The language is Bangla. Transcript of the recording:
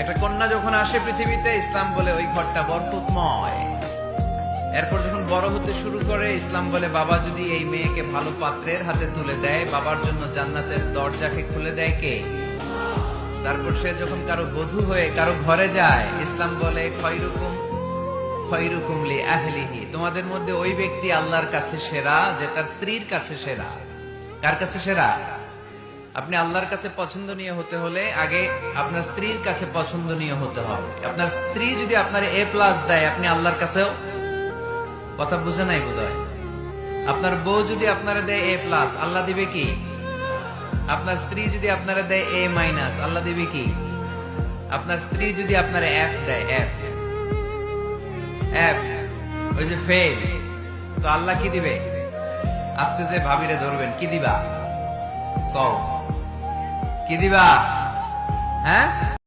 একটা কন্যা যখন আসে পৃথিবীতে, ইসলাম বলে ওই ঘরটা বরকতময়। এরপর যখন বড় হতে শুরু করে, ইসলাম বলে বাবা যদি এই মেয়েকে ভালো পাত্রের হাতে তুলে দেয়, বাবার জন্য জান্নাতের দরজাকে খুলে দেয় কে? তারপর সে যখন কারো বধূ হয়ে কারো ঘরে যায়, ইসলাম বলে খয়রুকুম খয়রুকুম লি আহলিহি, তোমাদের মধ্যে ওই ব্যক্তি আল্লাহর কাছে সেরা যে তার স্ত্রীর কাছে সেরা। কার কাছে সেরা? আপনি আল্লাহর কাছে পছন্দনীয় হতে হলে আগে আপনার স্ত্রীর কাছে পছন্দনীয় হতে হবে। আপনার স্ত্রী যদি আপনার A+ দেয়, আপনি আল্লাহর কাছেও, কথা বুঝে নাই বোধহয়। আপনার বউ যদি আপনারা দেয় A+, আল্লাহ দিবে কি? আপনার স্ত্রী যদি আপনারা দেয় A-, আল্লাহ দিবে কি? আপনার স্ত্রী যদি আপনারা F দেয়, F ওই যে ফেল, তো আল্লাহ কি দিবে? আজকে যে ভাবিরে ধরবেন, কি দিবা? কও কি দিবা? হ্যাঁ,